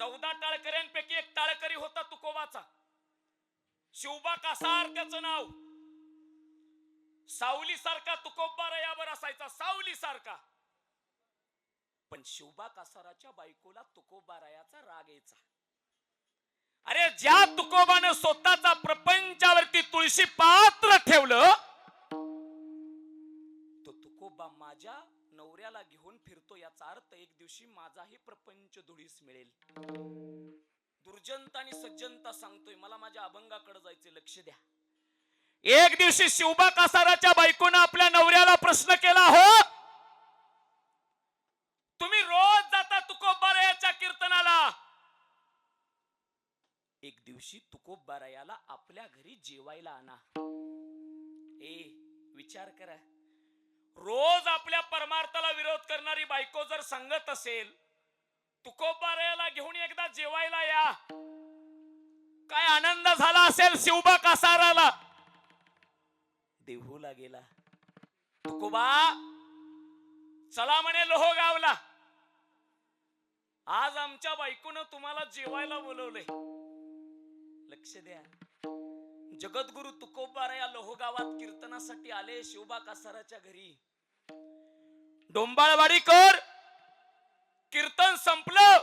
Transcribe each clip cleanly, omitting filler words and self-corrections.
14 टाळकऱ्यांपैकी एक टाळकरी होता तुकोबाचा. शिवबा कासार त्याचं नाव. सावली सारखा तुकोबारायावर असायचा, सावली सारखा. पण शिवबा कासाराच्या बायकोला तुकोबारायाचा राग यायचा. अरे ज्या तुकोबानं स्वतःचा प्रपंचावरती तुळशी पात्र ठेवलं, तो तुकोबा माझ्या नवऱ्याला घेऊन फिरतो, याचा अर्थ एक दिवशी माझाही प्रपंच धुळीस मिळेल. दुर्जनता आणि सज्जनता सांगतोय, मला माझ्या अभंगाकडे जायचे, लक्ष द्या. एक दिवशी शिवबा कासाराच्या बायकोनं आपल्या नवऱ्याला प्रश्न केला, हो तुम्ही रोज जाता तुकोबारायाच्या कीर्तनाला, एक दिवशी तुकोबारायाला आपल्या घरी जेवायला आणा. विचार करा, रोज आपल्या परमार्थाला विरोध करणारी बायको जर सांगत असेल तुकोबारायाला घेऊन एकदा जेवायला या, काय आनंद झाला असेल शिवबा कासाराला. देहूला गेला. तुकोबा चला म्हणे लोहगावला, आज आमच्या बायकोनं तुम्हाला जेवायला बोलवलंय. लक्ष द्या, जगद्गुरु तुकोबाराया लोहगावात कीर्तनासाठी आले शिवबा कासाराच्या घरी. डोंबाळवाडीकर कीर्तन संपलं.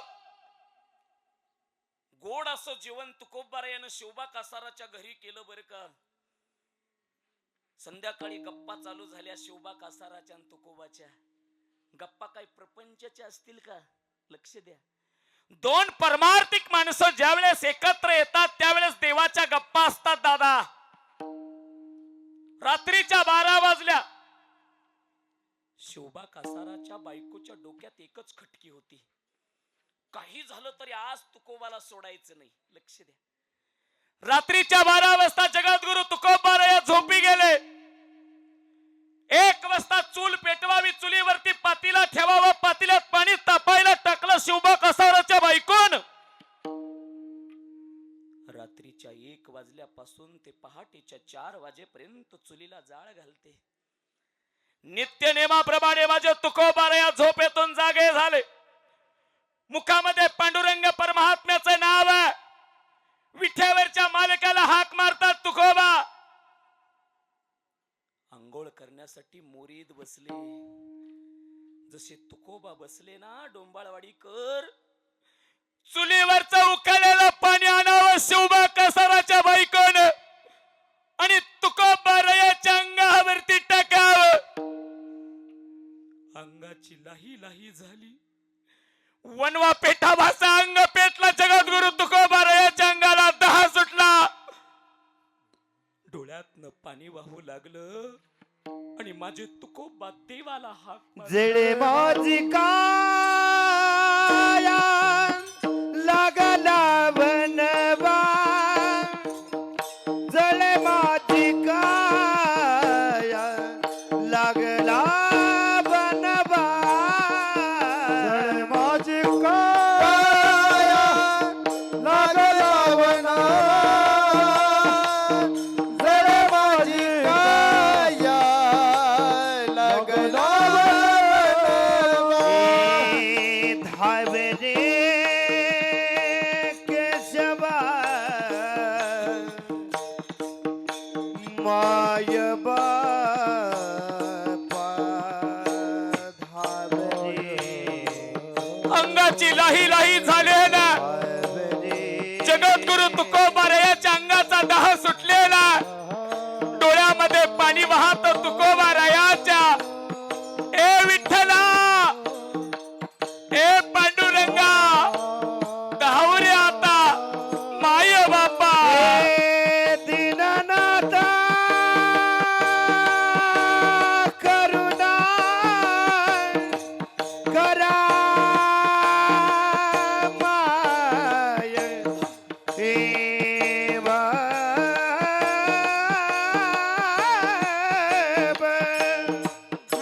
गोड असं जेवण तुकोबारायानं शिवबा कासाराच्या घरी केलं बरं का. संध्याकाळी गप्पा चालू झाल्या शिवबा कासाराच्या आणि तुकोबाच्या. गप्पा काही प्रपंचाच्या असतील का? लक्ष द्या, दोन परमार्थिक माणसं ज्यावेळेस एकत्र येतात त्यावेळेस देवाच्या गप्पा असतात दादा. रात्रीच्या 12 वाजल्या. शिवबा कासाराच्या बायकोच्या डोक्यात एकच खटकी होती, काही झालं तरी आज तुकोबाला सोडायचं नाही. लक्ष द्या, रात्रीच्या 12 वाजता जगद्गुरु तुकोबाराया झोपी गेले. 1 वाजता चूल पेटवावी, चुलीवरती पातीला ठेवावं, पातील्यात पाणी तापायला टाकलं शिवबा कासाराच्या बायकोन. रात्रीच्या 1 वाजल्यापासून ते पहाटेच्या 4 वाजेपर्यंत चुलीला जाळ घालते. नित्य नेमाप्रमाणे माझे तुकोबाराया झोपेतून जागे झाले. मुखामध्ये पांडुरंग परमात्म्याचं नाव आहे. विठ्यावरच्या मालकाला हाक मारतात तुकोबा. अंघोळ करण्यासाठी मोरीत बसले. जसे तुकोबा बसले ना, डोंबाळवाडीकर चुलीवरचं उकळलेलं पाणी आणावं शिवबा कासाराच्या बायकोनं आणि तुकोबारायाच्या अंगावरती टाकावं. अंगाची लाही लाही झाली. वनवा पेटा भासा अंग पेटला. जगद्गुरु तुकोबारायाच्या अंगाला दहा सुटला. डोळ्यातनं पाणी वाहू लागलं आणि माझे तुकोबा देवाला हाक जळे माझी काया लागला बनवा, जळे माझी काया लागला बनवा, जळे माझी काया लागला बनवा, जळे माझी काया लागला बनवा. धावे रे केशवा माय बापा, धावे रे अंगाची लाही लाही झाले ना. जगद्गुरु तुकोबारायाच्या अंगाचा दाह सुटलेला. डोळ्यामध्ये पाणी वाहत तुकोबारायाच्या. ए विठ्ठला, ए पांडुरंगा, धावरे आता माय बापा. दीननाथा करुणा करा माय देवा.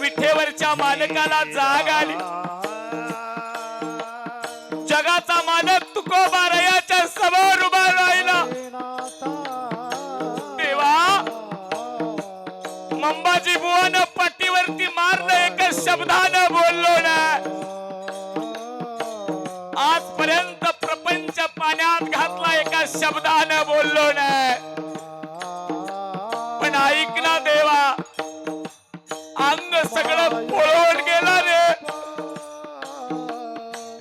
विठेवरच्या मालकाला जाग आली. जगाचा मालक तुकोबारायाच्या समोर उभा राहिला. देवा, मंबाजी बुवानं पाठीवरती मारलं, एकच शब्दानं बोललो ना. आजपर्यंत प्रपंच शब्दानं बोललो नाही, पण ऐक ना देवा, अंग सगळं पळून गेला रे.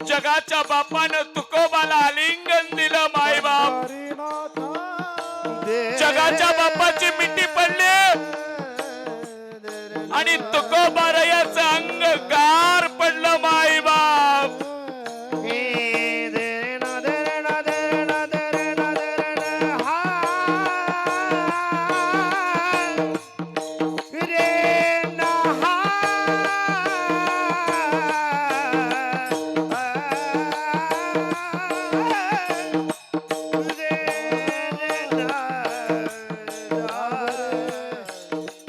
जगाच्या बापानं तुकोबाला आलिंगन दिलं मायबाप. जगाच्या बापाची मिठी पडली आणि तुकोबारायाचं अंग गार पडलं मायबाप.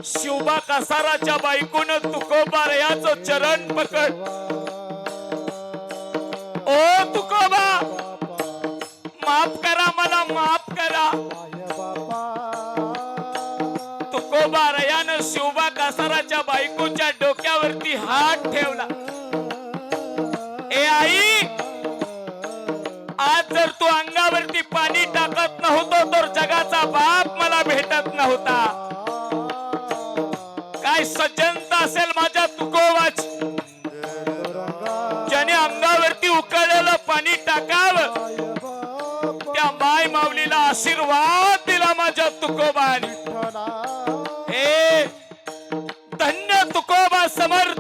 शिवबा कसाराच्या बायकोनं तुकोबारायाचं चरण पकड. ओ तुकोबा, माफ करा, मला माफ करा. तुकोबारायानं शिवबा कसाराच्या बायकोच्या डोक्यावरती हात ठेवला. ए आई, आज जर तू अंगावरती पाणी टाकत नव्हतो तर जगाचा बाप मला भेटत नव्हता. काय सज्जनता असेल माझ्या तुकोबाची, ज्याने अंगावरती उकळलेलं पाणी टाकावं, त्या माय माऊलीला आशीर्वाद दिला माझ्या तुकोबाने.